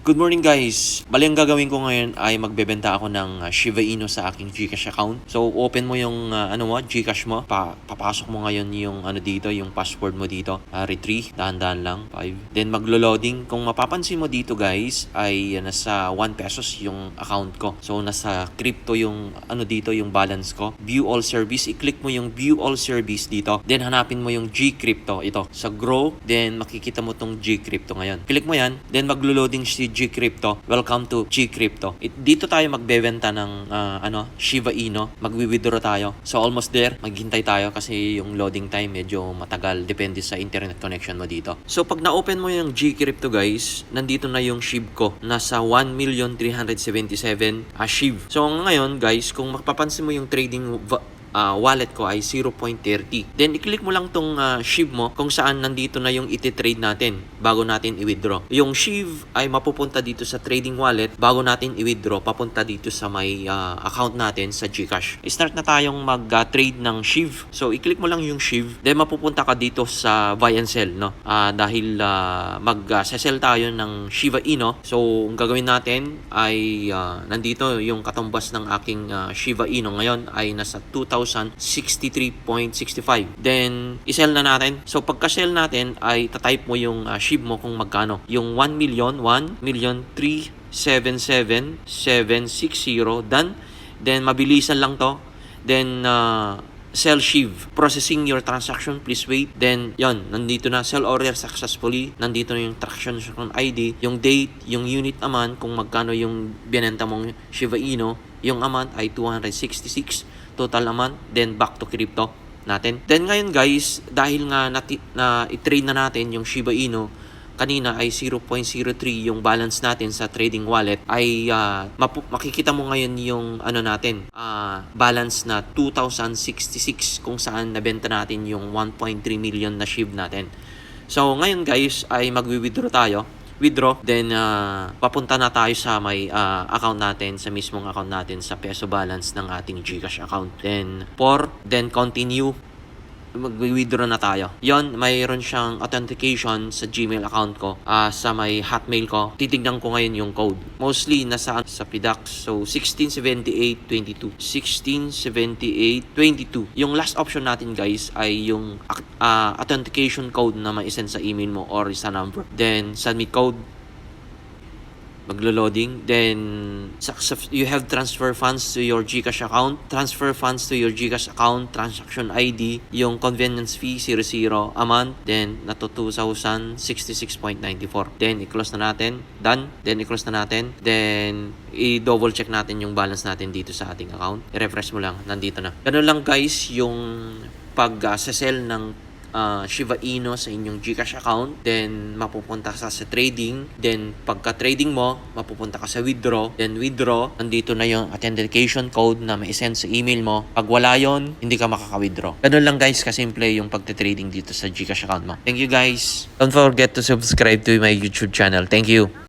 Good morning guys! Bali ang gagawin ko ngayon ay magbebenta ako ng Shiba Inu sa aking GCash account. So open mo yung GCash mo. Papasok mo ngayon yung dito, yung password mo dito. Retrieve, dahan-dahan lang, 5. Then maglo-loading. Kung mapapansin mo dito guys ay nasa 1 pesos yung account ko. So nasa crypto yung dito, yung balance ko. View all service. I-click mo yung view all service dito. Then hanapin mo yung Gcrypto. Ito, sa grow. Then makikita mo tong Gcrypto ngayon. Click mo yan. Then maglo-loading si Gcrypto. Welcome to Gcrypto. Dito tayo magbebenta ng Shiba Inu. Magwi-withdraw tayo. So almost there. Maghintay tayo kasi yung loading time medyo matagal. Depende sa internet connection mo dito. So pag na-open mo yung Gcrypto guys, nandito na yung SHIB ko. Nasa 1,377,000 SHIB. So ngayon guys, kung mapapansin mo yung trading wallet ko ay 0.30. Then i-click mo lang tong SHIB mo kung saan nandito na yung iti-trade natin bago natin i-withdraw. Yung SHIB ay mapupunta dito sa trading wallet bago natin i-withdraw, papunta dito sa may account natin sa GCash. Start na tayong mag-trade ng SHIB. So i-click mo lang yung SHIB, then mapupunta ka dito sa buy and sell, no? Dahil mag-sell tayo ng Shiba Inu. So ang gagawin natin ay nandito yung katumbas ng aking Shiba Inu ngayon ay nasa 2,063.65. Then, i-sell na natin. So, pagka-sell natin, ay tatype mo yung SHIB mo kung magkano. Yung 1,377,760. Done. Then, mabilisan lang to. Then, sell SHIB. Processing your transaction. Please wait. Then, yon, nandito na. Sell order successfully. Nandito na yung transaction ID, yung date, yung unit amount, kung magkano yung binenta mong Shiba Inu. Yung amount ay 266 total amount, then back to crypto natin. Then ngayon guys, dahil nga i-trade na natin yung Shiba Inu, kanina ay 0.03 yung balance natin sa trading wallet, ay makikita mo ngayon yung natin, balance na 2,066 kung saan nabenta natin yung 1.3 million na SHIB natin. So ngayon guys, ay magwi-withdraw tayo. Withdraw, then papunta na tayo sa may account natin, sa mismong account natin, sa peso balance ng ating GCash account. Then continue, mag-withdraw na tayo. Yon, mayroon siyang authentication sa Gmail account ko, sa may Hotmail ko. Titignan ko ngayon yung code. Mostly nasa sa PDAX. So 167822. 167822. Yung last option natin guys ay yung authentication code na ma-send sa email mo or sa number. Then submit code. Maglo-loading. Then you have transfer funds to your GCash account. Transfer funds to your GCash account. Transaction ID. Yung convenience fee 00 amount. Then nato 2,066.94. Then i-close na natin. Done. Then i-close na natin. Then i-double check natin yung balance natin dito sa ating account. I-refresh mo lang. Nandito na. Ganun lang guys yung pag-sell ng Shiba Inu sa inyong GCash account. Then mapupunta ka sa trading. Then pagka-trading mo, mapupunta ka sa withdraw. Then withdraw, nandito na yung authentication code na ma-send sa email mo. Pag wala yon, hindi ka makaka-withdraw. Ganun lang guys, kasimple yung pagte-trading dito sa GCash account mo. Thank you guys. Don't forget to subscribe to my YouTube channel. Thank you.